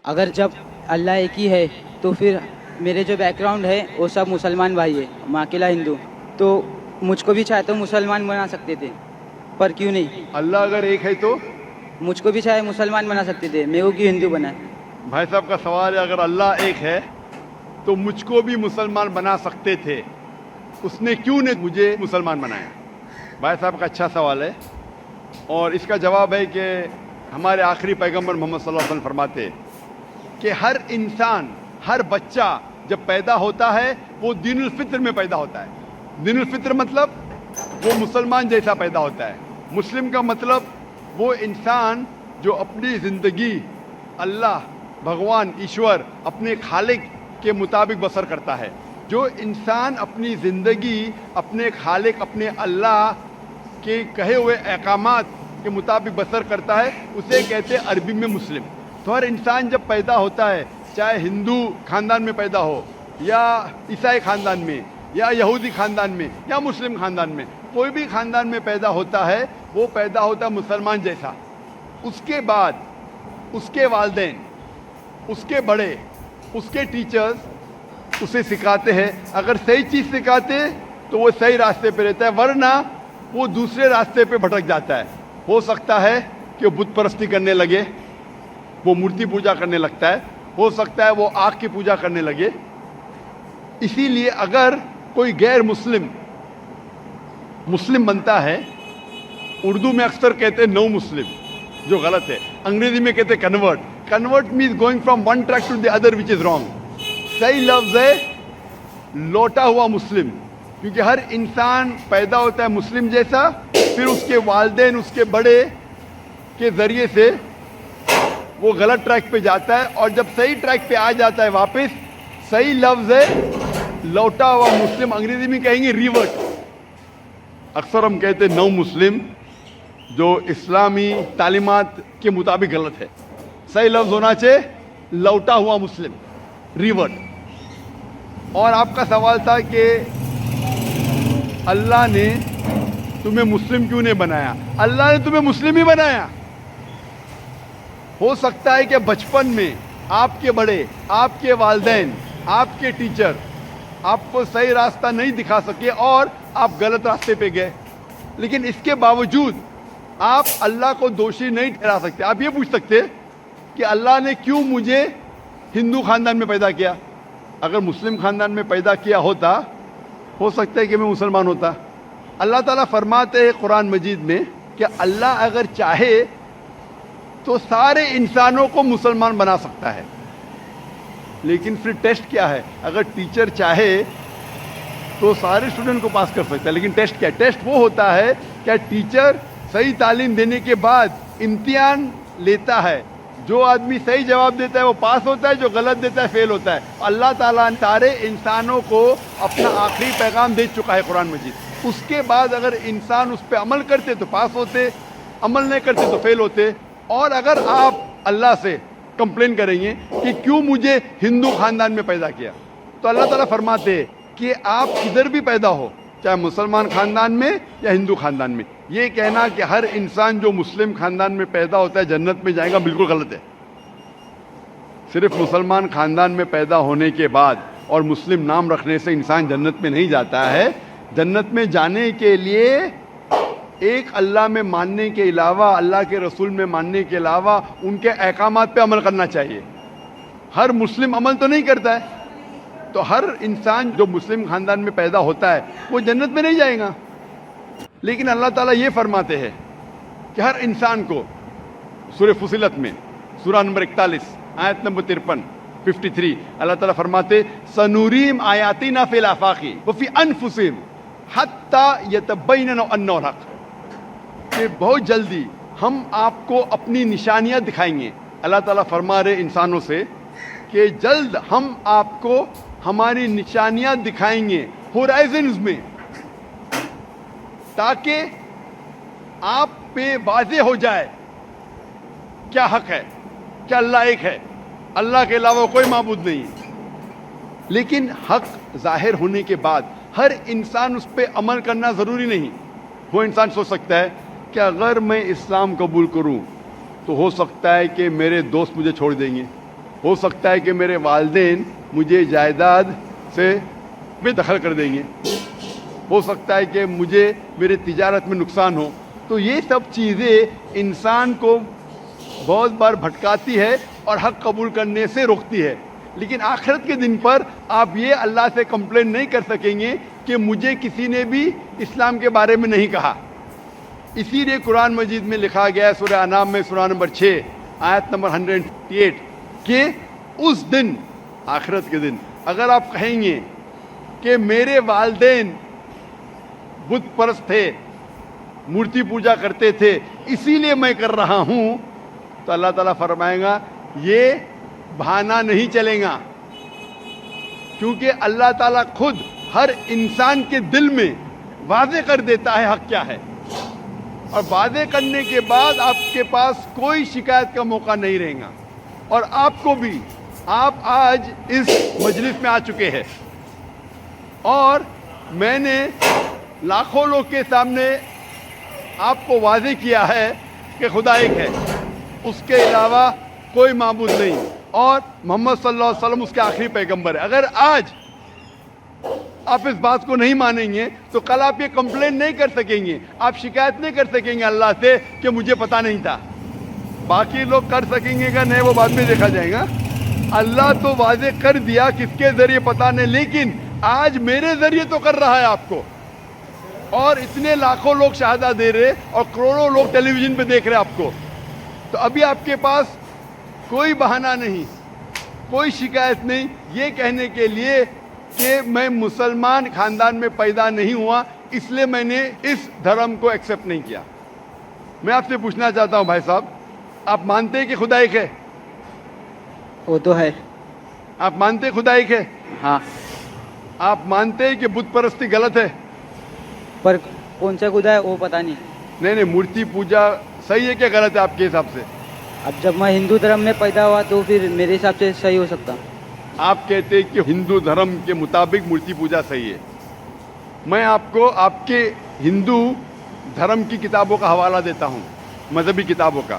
اگر جب اللہ ایک ہی ہے تو پھر میرے جو بیک گراؤنڈ ہے وہ سب مسلمان بھائی ہے، میں اکیلا ہندو، تو مجھ کو بھی چاہے تو مسلمان بنا سکتے تھے، پر کیوں نہیں؟ اللہ اگر ایک ہے تو مجھ کو بھی چاہے مسلمان بنا سکتے تھے، میرے کو کیوں ہندو بنا؟ بھائی صاحب کا سوال ہے، اگر اللہ ایک ہے تو مجھ کو بھی مسلمان بنا سکتے تھے، اس نے کیوں نہیں مجھے مسلمان بنایا؟ بھائی صاحب کا اچھا سوال ہے، اور اس کا جواب ہے کہ ہمارے آخری پیغمبر محمد صلی اللہ علیہ وسلم فرماتے کہ ہر انسان، ہر بچہ جب پیدا ہوتا ہے وہ دین الفطر میں پیدا ہوتا ہے۔ دین الفطر مطلب وہ مسلمان جیسا پیدا ہوتا ہے۔ مسلم کا مطلب وہ انسان جو اپنی زندگی اللہ، بھگوان، ایشور، اپنے خالق کے مطابق بسر کرتا ہے۔ جو انسان اپنی زندگی اپنے خالق، اپنے اللہ کے کہے ہوئے احکامات کے مطابق بسر کرتا ہے، اسے کہتے ہیں عربی میں مسلم۔ تو ہر انسان جب پیدا ہوتا ہے، چاہے ہندو خاندان میں پیدا ہو یا عیسائی خاندان میں یا یہودی خاندان میں یا مسلم خاندان میں، کوئی بھی خاندان میں پیدا ہوتا ہے، وہ پیدا ہوتا ہے مسلمان جیسا۔ اس کے بعد اس کے والدین، اس کے بڑے، اس کے ٹیچرز اسے سکھاتے ہیں۔ اگر صحیح چیز سکھاتے تو وہ صحیح راستے پہ رہتا ہے، ورنہ وہ دوسرے راستے پہ بھٹک جاتا ہے۔ ہو سکتا ہے کہ وہ بت پرستی کرنے لگے، وہ مورتی پوجا کرنے لگتا ہے، ہو سکتا ہے وہ آگ کی پوجا کرنے لگے۔ اسی لیے اگر کوئی غیر مسلم مسلم بنتا ہے، اردو میں اکثر کہتے ہیں نو مسلم، جو غلط ہے۔ انگریزی میں کہتے ہیں convert. Convert means going from one track to the other which is wrong. صحیح لفظ ہے لوٹا ہوا مسلم، کیونکہ ہر انسان پیدا ہوتا ہے مسلم جیسا، پھر اس کے والدین، اس کے بڑے کے ذریعے سے وہ غلط ٹریک پہ جاتا ہے، اور جب صحیح ٹریک پہ آ جاتا ہے واپس، صحیح لفظ ہے لوٹا ہوا مسلم۔ انگریزی میں کہیں گے ریورٹ۔ اکثر ہم کہتے ہیں نو مسلم، جو اسلامی تعلیمات کے مطابق غلط ہے۔ صحیح لفظ ہونا چاہیے لوٹا ہوا مسلم، ریورٹ۔ اور آپ کا سوال تھا کہ اللہ نے تمہیں مسلم کیوں نہیں بنایا؟ اللہ نے تمہیں مسلم ہی بنایا۔ ہو سکتا ہے کہ بچپن میں آپ کے بڑے، آپ کے والدین، آپ کے ٹیچر آپ کو صحیح راستہ نہیں دکھا سکے اور آپ غلط راستے پہ گئے، لیکن اس کے باوجود آپ اللہ کو دوشی نہیں ٹھہرا سکتے۔ آپ یہ پوچھ سکتے کہ اللہ نے کیوں مجھے ہندو خاندان میں پیدا کیا؟ اگر مسلم خاندان میں پیدا کیا ہوتا، ہو سکتا ہے کہ میں مسلمان ہوتا۔ اللہ تعالیٰ فرماتے ہیں قرآن مجید میں کہ اللہ اگر چاہے تو سارے انسانوں کو مسلمان بنا سکتا ہے، لیکن پھر ٹیسٹ کیا ہے؟ اگر ٹیچر چاہے تو سارے اسٹوڈنٹ کو پاس کر سکتا ہے، لیکن ٹیسٹ کیا ہے؟ ٹیسٹ وہ ہوتا ہے کہ ٹیچر صحیح تعلیم دینے کے بعد امتحان لیتا ہے، جو آدمی صحیح جواب دیتا ہے وہ پاس ہوتا ہے، جو غلط دیتا ہے فیل ہوتا ہے۔ اللہ تعالیٰ نے سارے انسانوں کو اپنا آخری پیغام دے چکا ہے قرآن مجید۔ اس کے بعد اگر انسان اس پہ عمل کرتے تو پاس ہوتے، عمل نہیں کرتے تو فیل ہوتے۔ اور اگر آپ اللہ سے کمپلین کریں گے کہ کیوں مجھے ہندو خاندان میں پیدا کیا، تو اللہ تعالیٰ فرماتے ہیں کہ آپ کدھر بھی پیدا ہو، چاہے مسلمان خاندان میں یا ہندو خاندان میں، یہ کہنا کہ ہر انسان جو مسلم خاندان میں پیدا ہوتا ہے جنت میں جائے گا، بالکل غلط ہے۔ صرف مسلمان خاندان میں پیدا ہونے کے بعد اور مسلم نام رکھنے سے انسان جنت میں نہیں جاتا ہے۔ جنت میں جانے کے لیے ایک اللہ میں ماننے کے علاوہ، اللہ کے رسول میں ماننے کے علاوہ ان کے احکامات پہ عمل کرنا چاہیے۔ ہر مسلم عمل تو نہیں کرتا ہے، تو ہر انسان جو مسلم خاندان میں پیدا ہوتا ہے وہ جنت میں نہیں جائے گا۔ لیکن اللہ تعالیٰ یہ فرماتے ہیں کہ ہر انسان کو سورہ فصلت میں سورہ نمبر 41 آیت نمبر 53 اللہ تعالیٰ فرماتے سنوریم آیاتنا فی الآفاق وفی انفسہم حتی یتبین انہ الحق، کہ بہت جلدی ہم آپ کو اپنی نشانیاں دکھائیں گے۔ اللہ تعالیٰ فرما رہے انسانوں سے کہ جلد ہم آپ کو ہماری نشانیاں دکھائیں گے ہورائزنز میں، تاکہ آپ پہ واضح ہو جائے کیا حق ہے، کیا اللہ ایک ہے، اللہ کے علاوہ کوئی معبود نہیں۔ لیکن حق ظاہر ہونے کے بعد ہر انسان اس پہ عمل کرنا ضروری نہیں۔ وہ انسان سوچ سکتا ہے کہ اگر میں اسلام قبول کروں تو ہو سکتا ہے کہ میرے دوست مجھے چھوڑ دیں گے، ہو سکتا ہے کہ میرے والدین مجھے جائیداد سے بے دخل کر دیں گے، ہو سکتا ہے کہ مجھے میرے تجارت میں نقصان ہو. تو یہ سب چیزیں انسان کو بہت بار بھٹکاتی ہے اور حق قبول کرنے سے روکتی ہے. لیکن آخرت کے دن پر آپ یہ اللہ سے کمپلین نہیں کر سکیں گے کہ مجھے کسی نے بھی اسلام کے بارے میں نہیں کہا. اسی لیے قرآن مجید میں لکھا گیا ہے سورہ انعام میں سورہ نمبر 6 آیت نمبر 158 کہ اس دن، آخرت کے دن، اگر آپ کہیں گے کہ میرے والدین بت پرست تھے، مورتی پوجا کرتے تھے، اسی لیے میں کر رہا ہوں، تو اللہ تعالیٰ فرمائے گا یہ بہانہ نہیں چلے گا، کیونکہ اللہ تعالیٰ خود ہر انسان کے دل میں واضح کر دیتا ہے حق کیا ہے، اور واضح کرنے کے بعد آپ کے پاس کوئی شکایت کا موقع نہیں رہے گا. اور آپ کو بھی، آپ آج اس مجلس میں آ چکے ہیں اور میں نے لاکھوں لوگ کے سامنے آپ کو واضح کیا ہے کہ خدا ایک ہے، اس کے علاوہ کوئی معبود نہیں، اور محمد صلی اللہ علیہ وسلم اس کے آخری پیغمبر ہے. اگر آج آپ اس بات کو نہیں مانیں گے تو کل آپ یہ کمپلین نہیں کر سکیں گے، آپ شکایت نہیں کر سکیں گے اللہ سے کہ مجھے پتہ نہیں تھا. باقی لوگ کر سکیں گے کہ نہیں، وہ بعد میں دیکھا جائے گا. اللہ تو واضح کر دیا کس کے ذریعے پتہ نہیں، لیکن آج میرے ذریعے تو کر رہا ہے آپ کو. اور اتنے لاکھوں لوگ شہادہ دے رہے اور کروڑوں لوگ ٹیلی ویژن پہ دیکھ رہے آپ کو. تو ابھی آپ کے پاس کوئی بہانہ نہیں، کوئی شکایت نہیں یہ کہنے کے لیے کہ میں مسلمان خاندان میں پیدا نہیں ہوا اس لیے میں نے اس دھرم کو ایکسیپٹ نہیں کیا. میں آپ سے پوچھنا چاہتا ہوں بھائی صاحب، آپ مانتے ہیں کہ خدا ایک ہے؟ وہ تو ہے. آپ مانتے ہیں خدا ایک ہے؟ ہاں. آپ مانتے ہیں کہ بت پرستی غلط ہے؟ پر کون سا خدا ہے وہ پتہ نہیں. نہیں، مورتی پوجا صحیح ہے کہ غلط ہے آپ کے حساب سے؟ اب جب میں ہندو دھرم میں پیدا ہوا تو پھر میرے حساب سے صحیح ہو سکتا. آپ کہتے ہیں کہ ہندو دھرم کے مطابق مورتی پوجا صحیح ہے. میں آپ کو آپ کے ہندو دھرم کی کتابوں کا حوالہ دیتا ہوں، مذہبی کتابوں کا.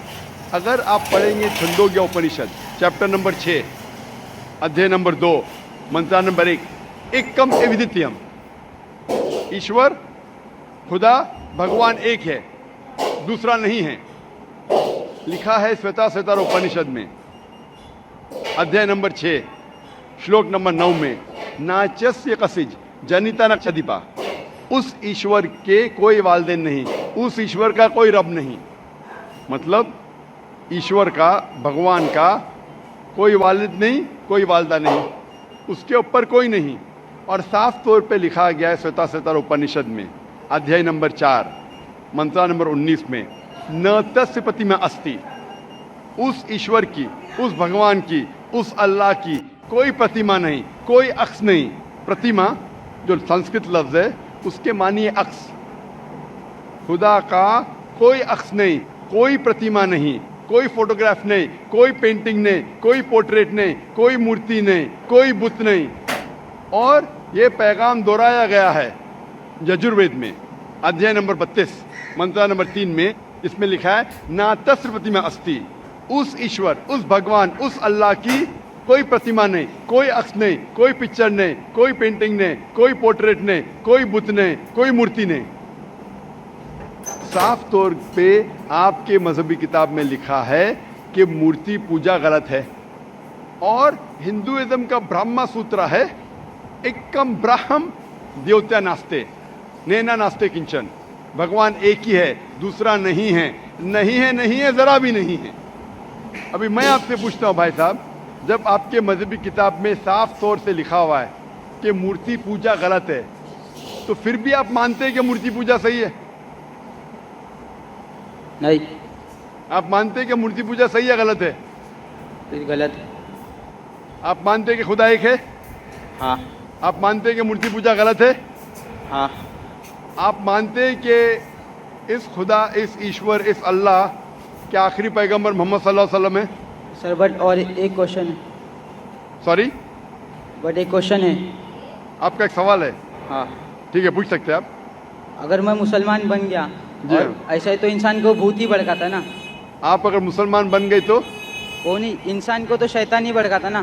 اگر آپ پڑھیں گے چھندوگیا اپنشد چیپٹر نمبر 6 ادھیے نمبر 2 منترا نمبر 1 ایکم ایودتیم، ایشور خدا بھگوان ایک ہے، دوسرا نہیں ہے. لکھا ہے سویتا سوتر اپنشد میں ادھیے نمبر 6 شلوک نمبر 9 میں ناچسیہ کسج جنیتا نچدیپا، اس ایشور کے کوئی والدین نہیں، اس ایشور کا کوئی رب نہیں. مطلب ایشور کا، بھگوان کا کوئی والد نہیں، کوئی والدہ نہیں، اس کے اوپر کوئی نہیں. اور صاف طور پہ لکھا گیا ہے سویتا سوتر اپنشد میں ادھیائے نمبر 4 منترا نمبر 19 میں ن تسیہ پرتیما استی، اس ایشور کی، اس بھگوان کی، اس اللہ کی کوئی پرتیما نہیں، کوئی عکس نہیں. پرتیما جو سنسکرت لفظ ہے اس کے معنی ہے عکس. خدا کا کوئی عکس نہیں، کوئی پرتیما نہیں، کوئی فوٹوگراف نہیں، کوئی پینٹنگ نہیں، کوئی پورٹریٹ نہیں، کوئی مورتی نہیں، کوئی بت نہیں. اور یہ پیغام دہرایا گیا ہے یجروید میں ادھیائے نمبر 32 منترا نمبر 3 میں. اس میں لکھا ہے نا تسر پرتیما استی، اس ایشور، اس بھگوان، اس اللہ کی کوئی پرتیما نہیں، کوئی عکس نہیں، کوئی پکچر نہیں، کوئی پینٹنگ نہیں، کوئی پورٹریٹ نہیں، کوئی بت نہیں، کوئی مورتی نہیں. صاف طور پہ آپ کے مذہبی کتاب میں لکھا ہے کہ مورتی پوجا غلط ہے. اور ہندوازم کا برہما سوترا ہے ایکم براہم دیوتیا ناستے نینا ناستے کنچن، بھگوان ایک ہی ہے، دوسرا نہیں ہے، نہیں ہے، نہیں ہے، ذرا بھی نہیں ہے. ابھی میں آپ سے پوچھتا ہوں بھائی صاحب، جب آپ کے مذہبی کتاب میں صاف طور سے لکھا ہوا ہے کہ مورتی پوجا غلط ہے، تو پھر بھی آپ مانتے ہیں کہ مورتی پوجا صحیح ہے؟ نہیں. آپ مانتے ہیں کہ مورتی پوجا صحیح ہے غلط ہے؟ پھر غلط. آپ مانتے ہیں کہ خدا ایک ہے؟ ہاں. آپ مانتے ہیں کہ مورتی پوجا غلط ہے؟ ہاں. آپ مانتے ہیں کہ اس خدا، اس ایشور، اس اللہ کے آخری پیغمبر محمد صلی اللہ علیہ وسلم ہے؟ سر بٹ اور ایک کوشچن ہے. سوری، بٹ ایک کوشچن ہے. آپ کا ایک سوال ہے؟ ہاں. ٹھیک ہے، پوچھ سکتے ہیں آپ. اگر میں مسلمان بن گیا جی اور ایسا ہی تو انسان کو بھوت ہی بھڑکاتا نا. آپ اگر مسلمان بن گئے تو وہ نہیں, انسان کو تو شیطان ہی بھڑکاتا نا.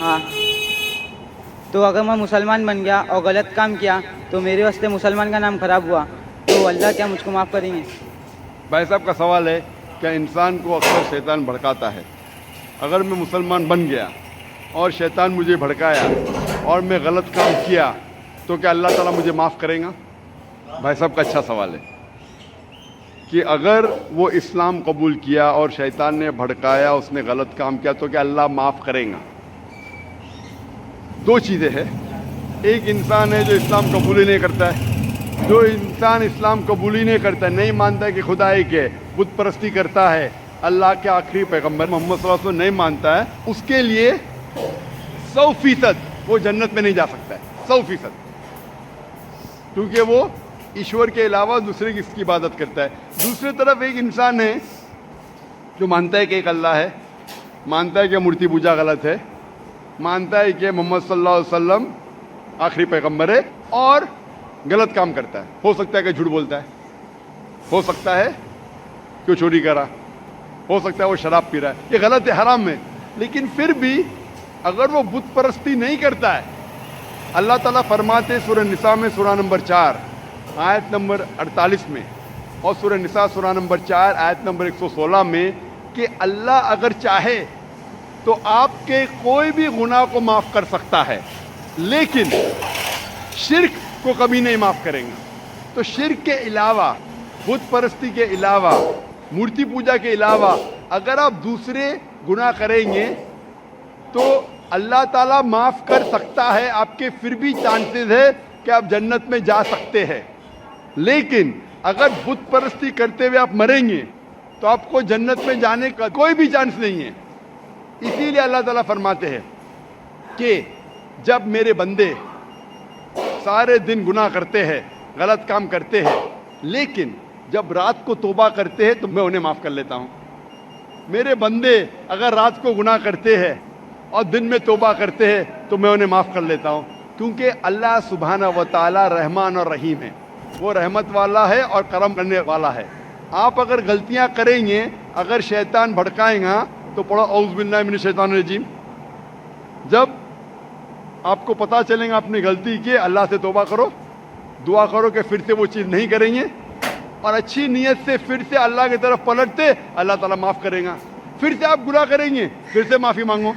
ہاں, تو اگر میں مسلمان بن گیا اور غلط کام کیا تو میرے واسطے مسلمان کا نام خراب ہوا, تو اللہ کیا مجھ کو معاف کریں گے؟ بھائی صاحب کا سوال ہے کہ انسان کو اکثر شیطان بھڑکاتا ہے. اگر میں مسلمان بن گیا اور شیطان مجھے بھڑکایا اور میں غلط کام کیا تو کیا اللہ تعالیٰ مجھے معاف کرے گا؟ بھائی صاحب کا اچھا سوال ہے کہ اگر وہ اسلام قبول کیا اور شیطان نے بھڑکایا, اس نے غلط کام کیا, تو کیا اللہ معاف کرے گا؟ دو چیزیں ہیں. ایک انسان ہے جو اسلام قبول ہی نہیں کرتا ہے. جو انسان اسلام قبول ہی نہیں کرتا ہے, نہیں مانتا ہے کہ خدا ایک ہے, بت پرستی کرتا ہے, اللہ کے آخری پیغمبر محمد صلی اللہ علیہ وسلم نہیں مانتا ہے, اس کے لیے 100% وہ جنت میں نہیں جا سکتا ہے. 100%, کیونکہ وہ ایشور کے علاوہ دوسرے کس کی عبادت کرتا ہے. دوسری طرف ایک انسان ہے جو مانتا ہے کہ ایک اللہ ہے, مانتا ہے کہ مورتی پوجا غلط ہے, مانتا ہے کہ محمد صلی اللہ علیہ وسلم آخری پیغمبر ہے, اور غلط کام کرتا ہے. ہو سکتا ہے کہ جھوٹ بولتا ہے, ہو سکتا ہے کہ وہ چوری کرا, ہو سکتا ہے وہ شراب پی رہا ہے. یہ غلط ہے, حرام ہے. لیکن پھر بھی اگر وہ بت پرستی نہیں کرتا ہے, اللہ تعالیٰ فرماتے سورہ نساء میں سورہ نمبر 4 آیت نمبر 48 میں, اور سورہ نساء سورہ نمبر 4 آیت نمبر 116 میں, کہ اللہ اگر چاہے تو آپ کے کوئی بھی گناہ کو معاف کر سکتا ہے, لیکن شرک کو کبھی نہیں معاف کریں گا. تو شرک کے علاوہ, بت پرستی کے علاوہ, مورتی پوجا کے علاوہ اگر آپ دوسرے گناہ کریں گے تو اللہ تعالیٰ معاف کر سکتا ہے آپ کے. پھر بھی چانسز ہے کہ آپ جنت میں جا سکتے ہیں. لیکن اگر بت پرستی کرتے ہوئے آپ مریں گے تو آپ کو جنت میں جانے کا کوئی بھی چانس نہیں ہے. اسی لیے اللہ تعالیٰ فرماتے ہیں کہ جب میرے بندے سارے دن گناہ کرتے ہیں, غلط کام کرتے ہیں, لیکن جب رات کو توبہ کرتے ہیں تو میں انہیں معاف کر لیتا ہوں. میرے بندے اگر رات کو گناہ کرتے ہیں اور دن میں توبہ کرتے ہیں تو میں انہیں معاف کر لیتا ہوں, کیونکہ اللہ سبحانہ و تعالیٰ رحمان اور رحیم ہے. وہ رحمت والا ہے اور کرم کرنے والا ہے. آپ اگر غلطیاں کریں گے, اگر شیطان بھڑکائیں گا تو پڑھو اعوذ باللہ من الشیطان الرجیم. جب آپ کو پتہ چلے گا اپنی غلطی کی, اللہ سے توبہ کرو, دعا کرو کہ پھر سے وہ چیز نہیں کریں گے, اور اچھی نیت سے پھر سے اللہ کی طرف پلٹتے, اللہ تعالیٰ معاف کرے گا. پھر سے آپ گناہ کریں گے, پھر سے معافی مانگو.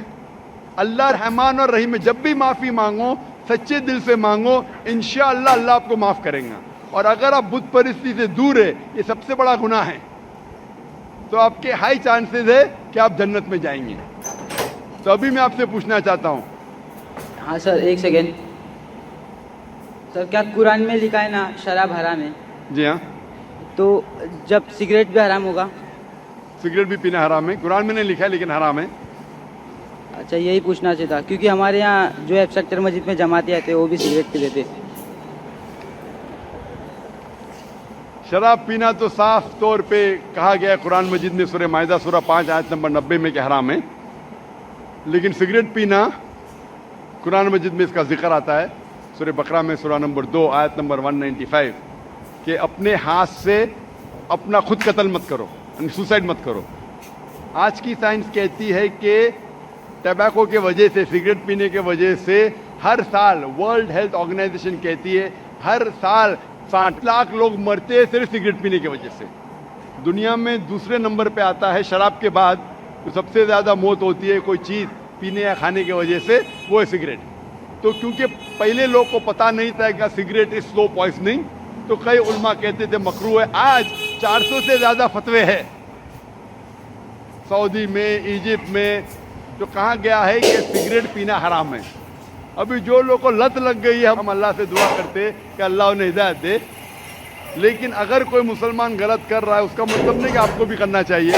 اللہ رحمان اور رحیم ہے, جب بھی معافی مانگو سچے دل سے مانگو, انشاءاللہ اللہ آپ کو معاف کریں گا. اور اگر آپ بت پرستی سے دور ہے, یہ سب سے بڑا گناہ ہے, تو آپ کے ہائی چانسز ہے کہ آپ جنت میں جائیں گے. تو ابھی میں آپ سے پوچھنا چاہتا ہوں. ہاں سر, ایک سیکنڈ سر, کیا قرآن میں لکھا ہے نا شراب حرام ہے؟ جی ہاں, تو جب سگریٹ بھی حرام ہوگا؟ سگریٹ بھی پینا حرام ہے. قرآن میں نہیں لکھا ہے لیکن حرام ہے. اچھا, یہی پوچھنا چاہتا, کیونکہ ہمارے یہاں جو ہے سیکٹر مسجد میں جماعتیں آتے ہیں وہ بھی سگریٹ پی لیتے. شراب پینا تو صاف طور پہ کہا گیا ہے قرآن مجید میں سورہ مائدہ سورہ 5 آیت نمبر 90 میں کہ حرام ہے. لیکن سگریٹ پینا قرآن مجید میں اس کا ذکر آتا ہے سورہ بقرہ میں سورہ نمبر 2 آیت نمبر 195 کہ اپنے ہاتھ سے اپنا خود قتل مت کرو, یعنی سوسائڈ مت کرو. آج کی سائنس کہتی ہے کہ ٹبیکو کے وجہ سے, سگریٹ پینے کے وجہ سے ہر سال ورلڈ ہیلتھ آرگنائزیشن کہتی ہے ہر سال 60 لاکھ لوگ مرتے ہیں صرف سگریٹ پینے کی وجہ سے. دنیا میں دوسرے نمبر پہ آتا ہے شراب کے بعد, جو سب سے زیادہ موت ہوتی ہے کوئی چیز پینے یا کھانے کی وجہ سے, وہ ہے سگریٹ. تو کیونکہ پہلے لوگ کو پتہ نہیں تھا کہ سگریٹ از سلو پوائزننگ, تو کئی علماء کہتے تھے مکروہ ہے. آج 400 سے زیادہ فتوے ہیں سعودی میں, ایجپٹ میں, جو کہا گیا ہے کہ سگریٹ پینا حرام ہے. ابھی جو لوگوں کو لت لگ گئی ہے, ہم اللہ سے دعا کرتے کہ اللہ انہیں ہدایت دے. لیکن اگر کوئی مسلمان غلط کر رہا ہے, اس کا مطلب نہیں کہ آپ کو بھی کرنا چاہیے.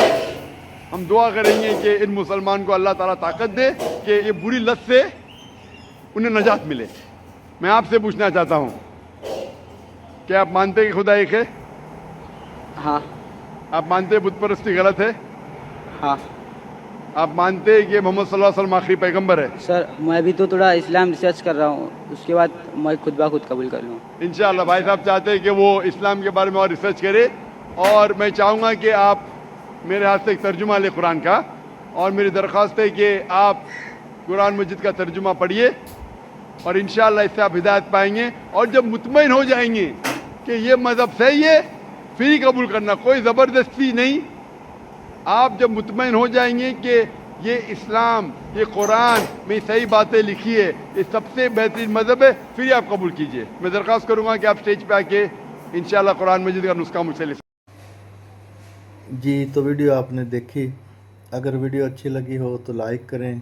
ہم دعا کریں گے کہ ان مسلمان کو اللہ تعالیٰ طاقت دے کہ یہ بری لت سے انہیں نجات ملے. میں آپ سے پوچھنا چاہتا ہوں, کیا آپ مانتے ہیں کہ خدا ایک ہے؟ ہاں. آپ مانتے ہیں بت پرستی غلط ہے؟ ہاں. آپ مانتے ہیں کہ محمد صلی اللہ علیہ وسلم آخری پیغمبر ہے؟ سر, میں بھی تو تھوڑا اسلام ریسرچ کر رہا ہوں, اس کے بعد میں خود بخود قبول کر لوں. انشاءاللہ بھائی صاحب چاہتے ہیں کہ وہ اسلام کے بارے میں اور ریسرچ کرے, اور میں چاہوں گا کہ آپ میرے ہاتھ سے ایک ترجمہ لے قرآن کا, اور میری درخواست ہے کہ آپ قرآن مجید کا ترجمہ پڑھیے اور انشاءاللہ اس سے آپ ہدایت پائیں گے. اور جب مطمئن ہو جائیں گے کہ یہ مذہب صحیح ہے, پھر ہی قبول کرنا, کوئی زبردستی نہیں. آپ جب مطمئن ہو جائیں گے کہ یہ اسلام, یہ قرآن میں صحیح باتیں لکھی ہے, یہ سب سے بہترین مذہب ہے, پھر ہی آپ قبول کیجئے. میں درخواست کروں گا کہ آپ اسٹیج پہ آ کے انشاءاللہ قرآن مجید کا نسخہ مجھ سے لے. جی تو ویڈیو آپ نے دیکھی. اگر ویڈیو اچھی لگی ہو تو لائک کریں,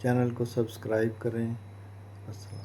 چینل کو سبسکرائب کریں. السلام.